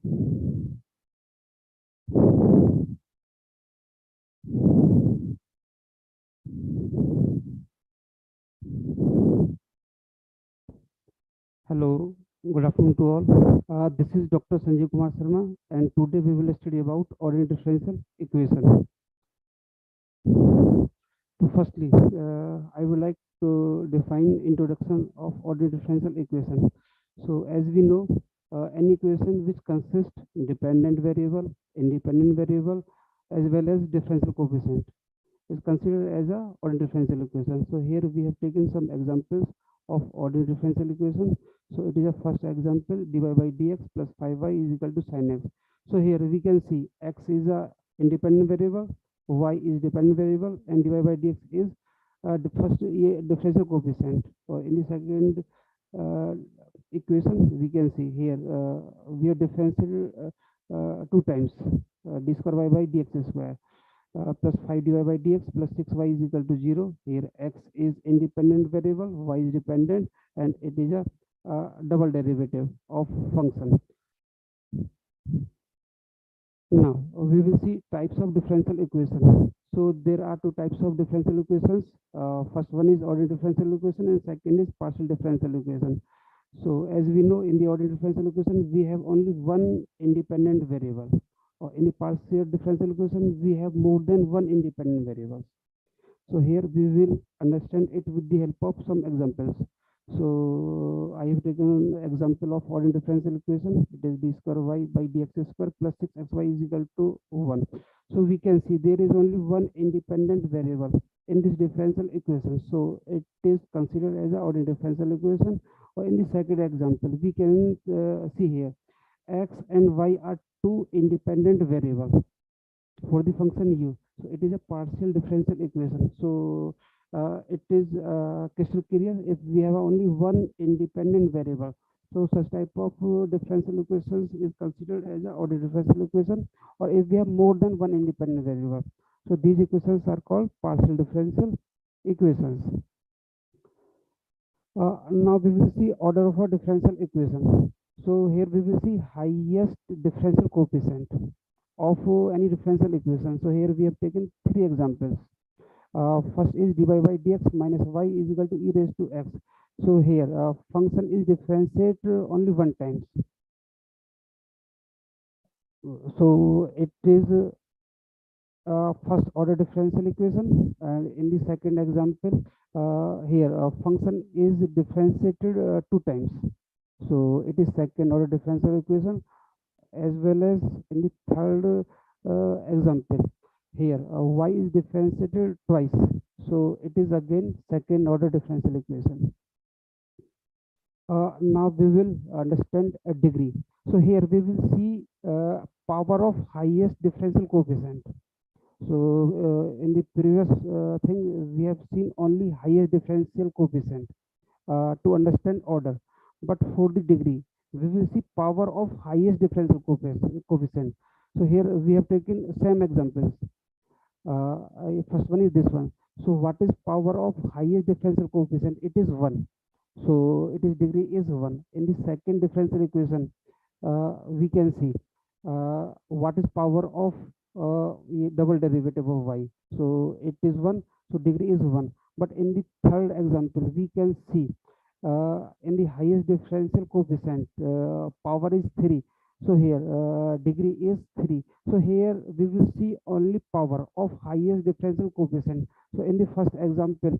Hello, good afternoon to all. This is Dr. Sanjeev Sharma, and today we will study about ordinary differential equation. So firstly, I would like to define introduction of ordinary differential equation. So as we know, any equation which consists dependent variable, independent variable, as well as differential coefficient is considered as a ordinary differential equation. So here we have taken some examples of ordinary differential equation. So it is a first example, dy by dx plus 5y is equal to sin x. So here we can see x is a independent variable, y is dependent variable, and dy by dx is the first differential coefficient. Or in the second equation, we can see here we have differential two times d square y by dx square. Plus 5 dy by dx plus 6y is equal to 0. Here x is independent variable, y is dependent, and it is a double derivative of function. Now we will see types of differential equations. So there are two types of differential equations. First one is ordinary differential equation, and second is partial differential equation. So as we know, in the ordinary differential equation, we have only one independent variable. Or in the partial differential equation, we have more than one independent variable. So here we will understand it with the help of some examples. So I have taken an example of ordinary differential equation. It is d square y by dx square plus 6xy is equal to 1. So we can see there is only one independent variable in this differential equation. So it is considered as an ordinary differential equation. Or in the second example, we can see here x and y are two independent variables for the function u. So it is a partial differential equation. So it is crystal clear if we have only one independent variable. So such type of differential equations is considered as an ordinary differential equation, or if we have more than one independent variable. So these equations are called partial differential equations. Now we will see order of a differential equation. So here we will see highest differential coefficient of any differential equation. So here we have taken three examples. First is dy by dx minus y is equal to e raised to x. So here function is differentiated only one time. So it is first order differential equation, and in the second example here function is differentiated two times. So it is second order differential equation, as well as in the third example here y is differentiated twice. So it is again second order differential equation. Now we will understand a degree. So here we will see power of highest differential coefficient. So in the previous thing we have seen only highest differential coefficient to understand order, but for the degree we will see power of highest differential coefficient. So here we have taken same examples. First one is this one. So what is power of highest differential coefficient? It is 1. So it is degree is 1. In the second differential equation we can see what is power of double derivative of y. So it is 1. So degree is 1. But in the third example we can see in the highest differential coefficient power is 3. So here degree is 3. So here we will see only power of highest differential coefficient. So in the first example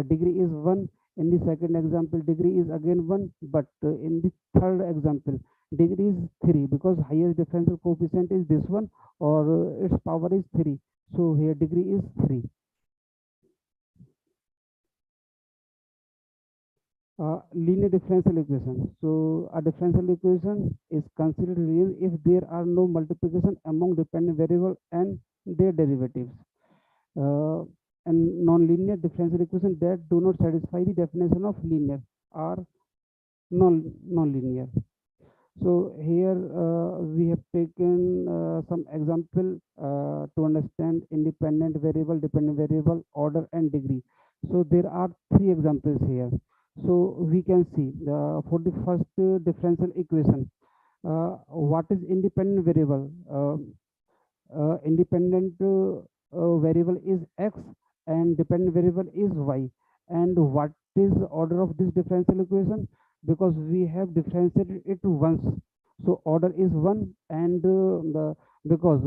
degree is 1. In the second example degree is again 1, but in the third example degree is 3, because highest differential coefficient is this one, or its power is 3. So here degree is 3. Linear differential equation. So a differential equation is considered real if there are no multiplication among dependent variable and their derivatives. And non-linear differential equations that do not satisfy the definition of linear are non-linear. So here we have taken some example to understand independent variable, dependent variable, order and degree. So there are three examples here. So we can see for the first differential equation, What is independent variable? Independent variable is x and dependent variable is y. And what is the order of this differential equation? Because we have differentiated it once, so order is 1, and because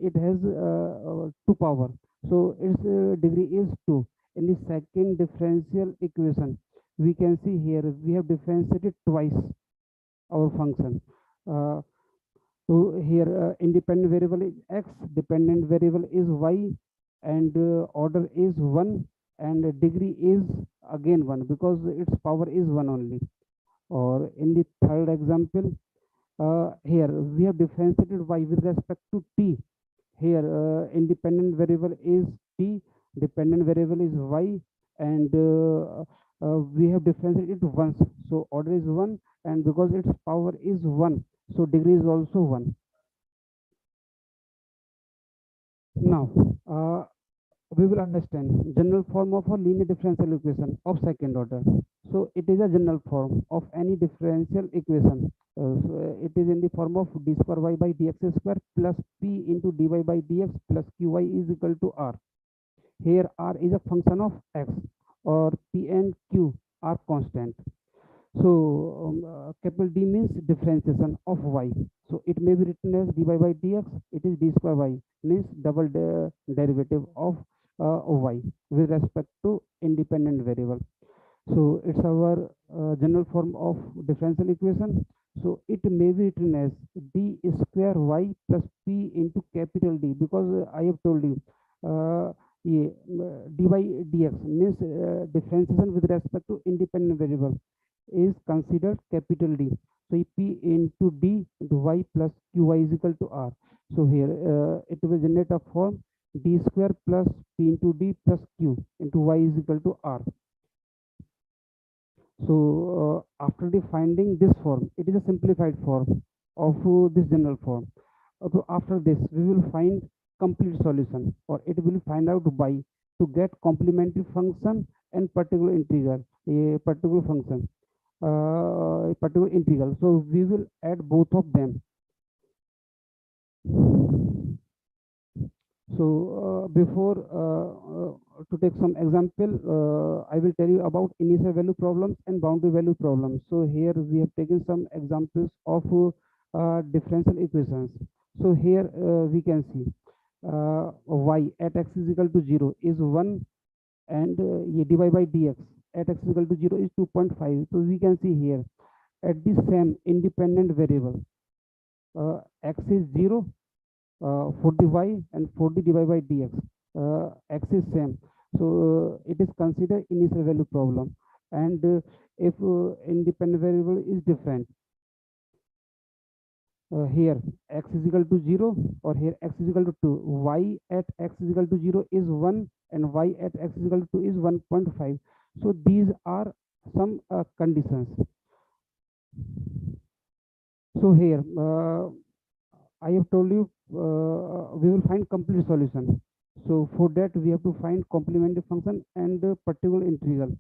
it has 2 power, so its degree is 2. In the second differential equation, we can see here we have differentiated twice our function. uh, so here independent variable is x, dependent variable is y, and order is 1, and degree is again 1 because its power is 1 only. Or in the third example, here we have differentiated y with respect to t. Here independent variable is t, dependent variable is y, and we have differentiated it once, so order is 1, and because its power is 1, so degree is also 1. Now we will understand general form of a linear differential equation of second order. So it is a general form of any differential equation. So it is in the form of d square y by dx square plus p into dy by dx plus qy is equal to r. Here r is a function of x, or p and q are constant. So capital D means differentiation of y. So it may be written as dy by dx. It is d square y, means double derivative of y with respect to independent variable. So it's our general form of differential equation. So it may be written as d square y plus p into capital D, because I have told you yeah, dy dx means differentiation with respect to independent variable is considered capital D. So p into d into y plus qy is equal to r. So here it will generate a form d square plus p into d plus q into y is equal to r. So after defining this form, it is a simplified form of this general form. So after this, we will find complete solution, or it will find out by to get complementary function and particular integral, a particular function, a particular integral. So we will add both of them. So before to take some example, I will tell you about initial value problems and boundary value problems. So here we have taken some examples of differential equations. So here we can see y at x is equal to 0 is 1, and dy by dx at x is equal to 0 is 2.5. So we can see here at the same independent variable, x is 0 for the y, and for the dy by dx x is same. So it is considered initial value problem. And if independent variable is different, here x is equal to 0, or here x is equal to 2, y at x is equal to 0 is 1, and y at x is equal to 2 is 1.5. So these are some conditions. So here I have told you we will find complete solution. So for that we have to find complementary function and particular integral.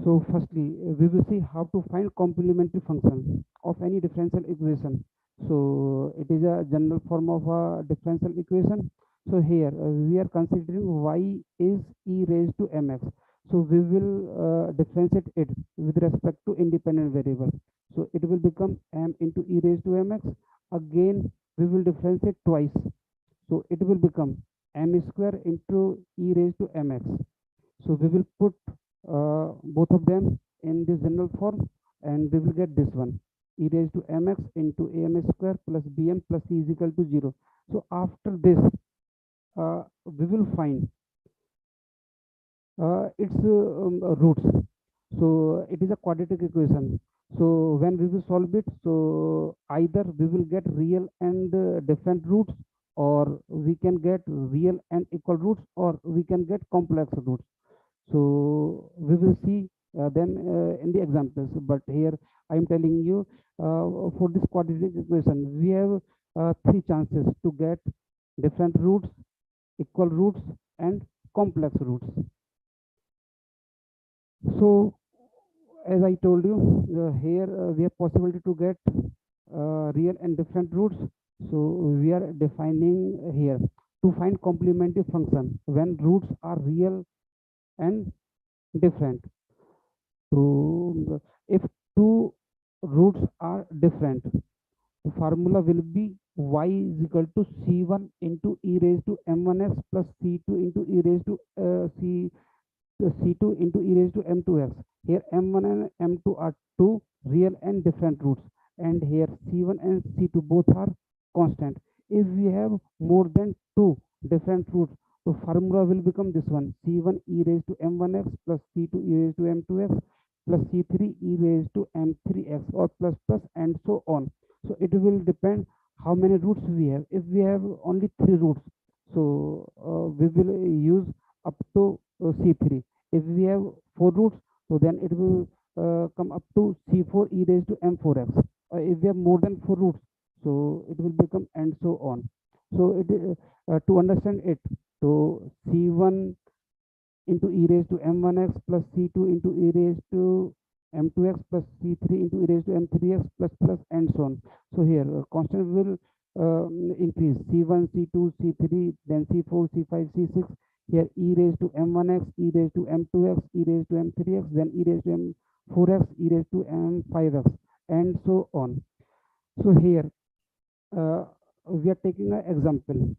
So firstly, we will see how to find complementary function of any differential equation. So it is a general form of a differential equation. So here we are considering y is e raised to mx. So we will differentiate it with respect to independent variable. So it will become m into e raised to mx. Again, we will differentiate twice. So it will become m square into e raised to mx. So we will put both of them in this general form, and we will get this one, e raised to mx into am square plus bm plus c is equal to 0. So after this we will find its roots. So it is a quadratic equation. So when we will solve it, so either we will get real and different roots, or we can get real and equal roots, or we can get complex roots. So we will see then in the examples. But here I am telling you for this quadratic equation, we have three chances to get different roots, equal roots, and complex roots. So as I told you, here we have possibility to get real and different roots. So we are defining here to find complementary function when roots are real and different. So if two roots are different, the formula will be y is equal to c1 into e raised to m1x plus c2 into e raised to c2 into e raised to m2x. Here m1 and m2 are two real and different roots, and here c1 and c2 both are constant. If we have more than two different roots, so formula will become this one: c1 e raised to m1x plus c2 e raised to m2x plus c3 e raised to m3x, or plus and so on. So it will depend how many roots we have. If we have only three roots, so we will use up to c3. If we have four roots, so then it will come up to c4 e raised to m4x. If we have more than four roots, so it will become and so on. So it to understand it, so c1 into e raised to m1x plus c2 into e raised to m2x plus c3 into e raised to m3x plus and so on. So here constant will increase c1, c2, c3, then c4, c5, c6. Here e raised to m1x, e raised to m2x, e raised to m3x, then e raised to m4x, e raised to m5x, and so on. So here we are taking an example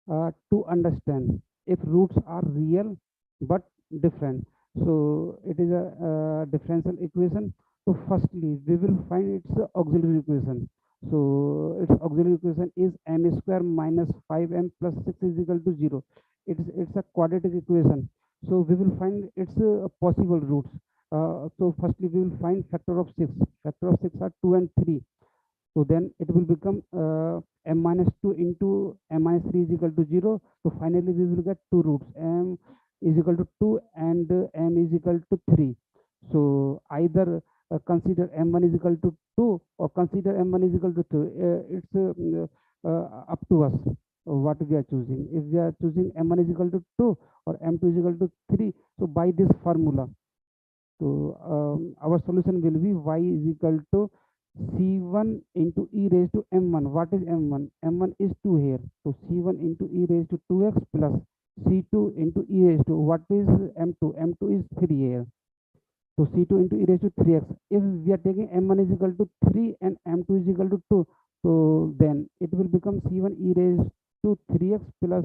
to understand if roots are real but different. So it is a differential equation. So firstly, we will find its auxiliary equation. So its auxiliary equation is m square minus 5m plus 6 is equal to 0. It's a quadratic equation. So we will find its possible roots. So firstly, we will find factor of 6. Factor of 6 are 2 and 3. So then it will become m minus 2 into m minus 3 is equal to 0. So finally we will get two roots, m is equal to 2 and m is equal to 3. So either consider m1 is equal to 2 or consider m1 is equal to 2. It's up to us what we are choosing. If we are choosing m1 is equal to 2 or m2 is equal to 3, so by this formula, so our solution will be y is equal to c1 into e raised to m1. What is m1? m1 is 2 here. So c1 into e raised to 2x plus c2 into e raised to, what is m2? m2 is 3 here. So c2 into e raised to 3x. If we are taking m1 is equal to 3 and m2 is equal to 2, so then it will become c1 e raised to 3x plus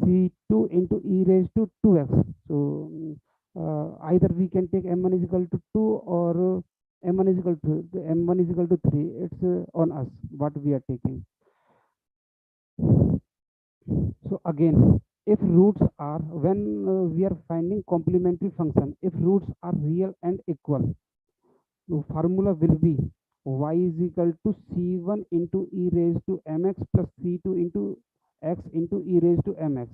c2 into e raised to 2x. So either we can take m1 is equal to 2 or m1 is equal to 3. It's on us what we are taking. So again, if roots are, when we are finding complementary function, if roots are real and equal, so formula will be y is equal to c1 into e raised to mx plus c2 into x into e raised to mx.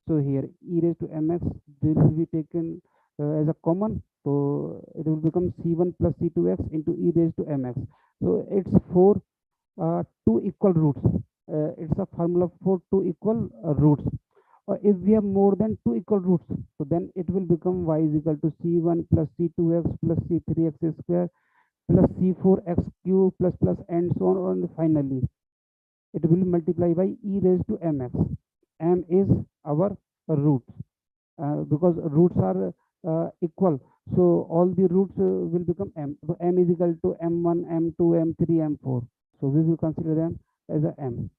So here e raised to mx will be taken as a common, so it will become c1 plus c2x into e raised to mx. So it's for two equal roots. It's a formula for two equal roots. If we have more than two equal roots, so then it will become y is equal to c1 plus c2x plus c3x square plus c4x cube plus and so on. And finally, it will multiply by e raised to mx. M is our root. Because roots are equal, so all the roots will become m. So m is equal to m1, m2, m3, m4. So we will consider them as a m.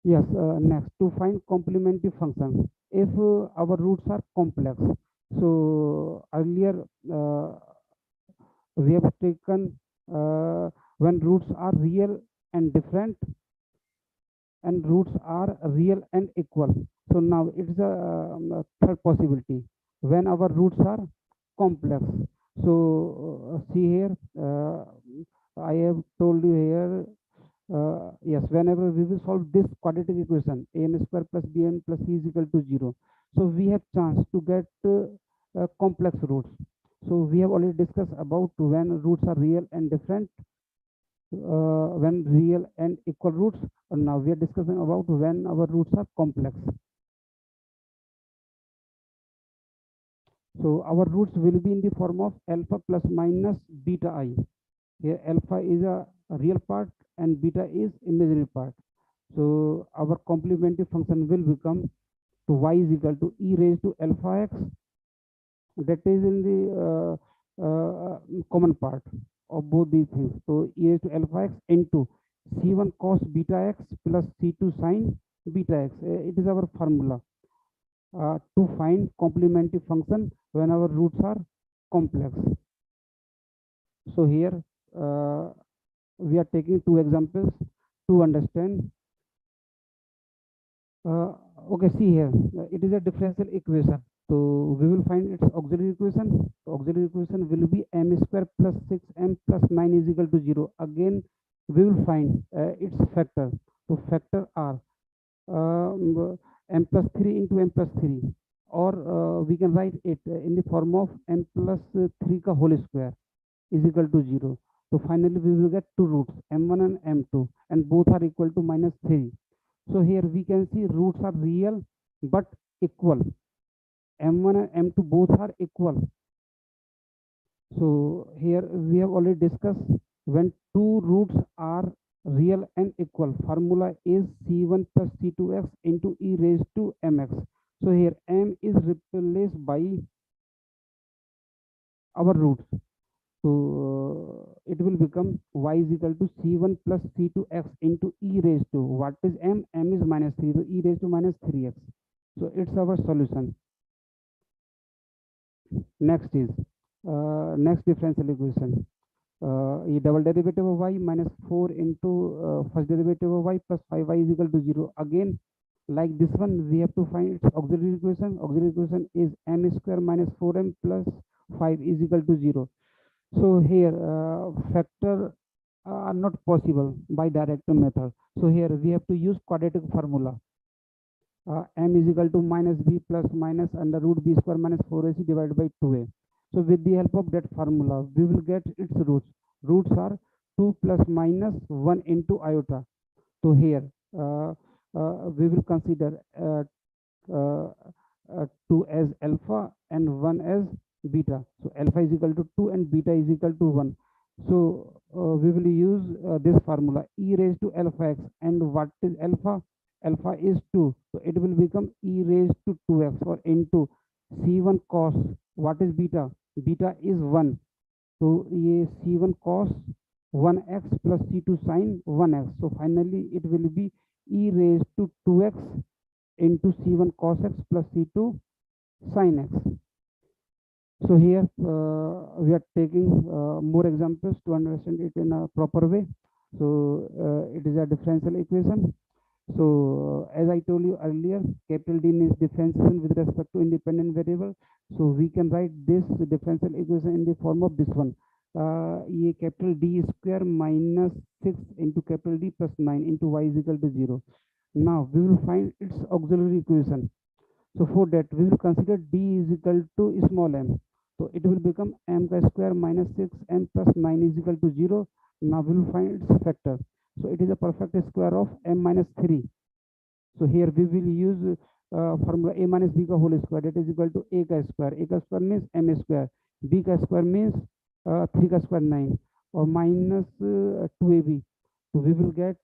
Yes, next, to find complementary functions. If our roots are complex, so earlier we have taken when roots are real and different and roots are real and equal. So now it's a third possibility when our roots are complex. So see here, I have told you here, yes, whenever we will solve this quadratic equation, am square plus bm plus c is equal to 0. So we have chance to get complex roots. So we have already discussed about when roots are real and different, when real and equal roots, and now we are discussing about when our roots are complex. So our roots will be in the form of alpha plus minus beta I. Here alpha is a real part and beta is imaginary part. So our complementary function will become to y is equal to e raised to alpha x, that is in the common part of both these things. So e raised to alpha x into c1 cos beta x plus c2 sin beta x. It is our formula to find complementary function when our roots are complex. So here we are taking two examples to understand. Okay, see here, it is a differential equation. So we will find its auxiliary equation. Auxiliary equation will be m square plus 6m plus 9 is equal to 0. Again, we will find its factor. So factor are m plus 3 into m plus 3, or we can write it in the form of m plus 3 ka whole square is equal to 0. So finally we will get two roots, m1 and m2, and both are equal to minus 3. So here we can see roots are real but equal. m1 and m2 both are equal. So here we have already discussed, when two roots are real and equal, formula is c1 plus c2x into e raised to mx. So here m is replaced by our roots. So it will become y is equal to c1 plus c2x into e raised to, what is m? M is minus 3, so e raised to minus 3x. So it's our solution. Next is next differential equation. E double derivative of y minus 4 into first derivative of y plus 5y is equal to 0. Again, like this one, we have to find its auxiliary equation. Auxiliary equation is m square minus 4m plus 5 is equal to 0. So here factor are not possible by direct method. So here we have to use quadratic formula. M is equal to minus b plus minus under root b square minus 4ac divided by 2a. So with the help of that formula, we will get its roots. Roots are 2 plus minus 1 into iota. So here we will consider 2 as alpha and 1 as beta. So alpha is equal to 2 and beta is equal to 1. So we will use this formula, e raised to alpha x. And what is alpha? Alpha is 2. So it will become e raised to 2x, or into c1 cos. What is beta? Beta is 1. So ये c1 cos 1x plus c2 sin 1x. So finally it will be e raised to 2x into c1 cos x plus c2 sin x. So here we are taking more examples to understand it in a proper way. So it is a differential equation. So as I told you earlier, capital D means differentiation with respect to independent variable. So we can write this differential equation in the form of this one. ये capital D square minus 6 into capital D plus 9 into y is equal to 0. Now we will find its auxiliary equation. So for that we will consider D is equal to small m. So it will become m square minus 6m plus 9 is equal to 0. Now we will find its factor. So it is a perfect square of m minus 3. So here we will use formula a minus b ka whole square, that is equal to a ka square. A ka square means m square. B ka square means 3 ka square 9, or minus 2ab. So we will get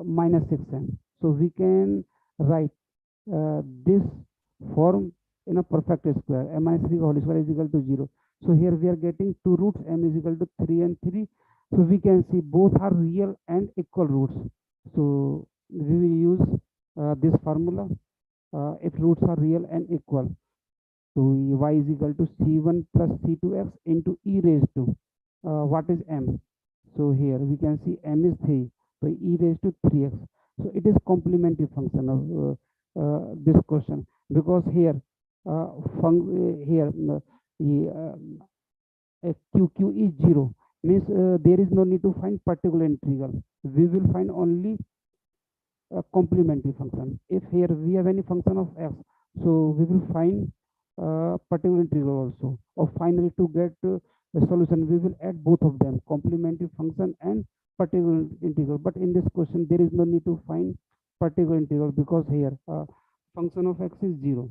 minus 6m. So we can write this form in a perfect square. M minus 3 whole square is equal to 0. So here we are getting two roots, m is equal to 3 and 3. So we can see both are real and equal roots. So we will use this formula if roots are real and equal. So y is equal to c1 plus c2x into e raised to what is m. So here we can see m is 3. So e raised to 3x. So it is complementary function of this question, because here here q is 0, means there is no need to find particular integral. We will find only a complementary function. If here we have any function of x, so we will find particular integral also. Or finally, to get the solution, we will add both of them, complementary function and particular integral. But in this question, there is no need to find particular integral, because here function of x is 0.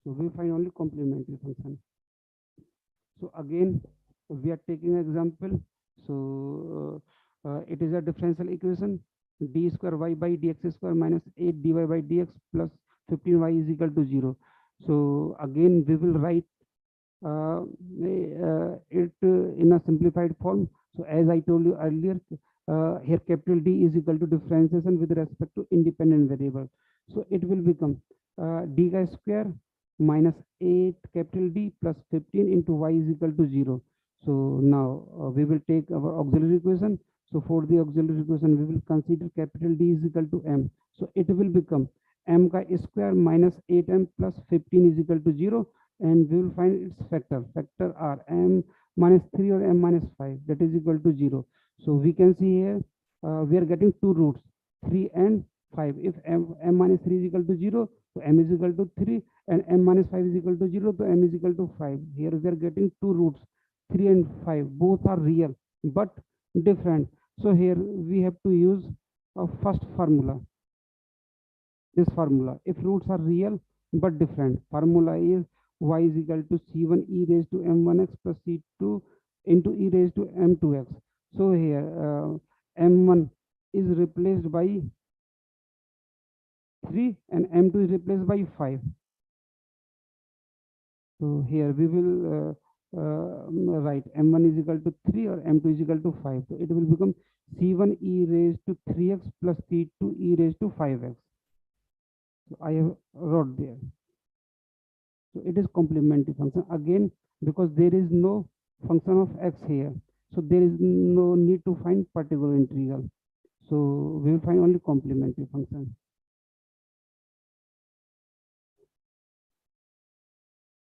So we find only complementary function. So again we are taking an example. So it is a differential equation. D square y by dx square minus 8 dy by dx plus 15y is equal to 0. So again we will write it in a simplified form. So as I told you earlier, here capital D is equal to differentiation with respect to independent variable. So it will become d square minus 8 capital D plus 15 into y is equal to 0. So now we will take our auxiliary equation. So for the auxiliary equation, we will consider capital D is equal to m. So it will become m square minus 8m plus 15 is equal to 0, and we will find its factor are m minus 3 or m minus 5, that is equal to 0. So we can see here we are getting two roots, 3 and 5. If m minus 3 is equal to 0, so m is equal to 3, and m minus 5 is equal to 0, so m is equal to 5. Here we are getting two roots, 3 and 5, both are real but different. So here we have to use a first formula, this formula. If roots are real but different, formula is y is equal to c1 e raised to m1x plus c2 into e raised to m2x. So here m1 is replaced by 3 and m2 is replaced by 5. So here we will write m1 is equal to 3 or m2 is equal to 5. So it will become c1 e raised to 3x plus c2 e raised to 5x. So I have wrote there. So it is complementary function again, because there is no function of x here. So there is no need to find particular integral. So we will find only complementary function.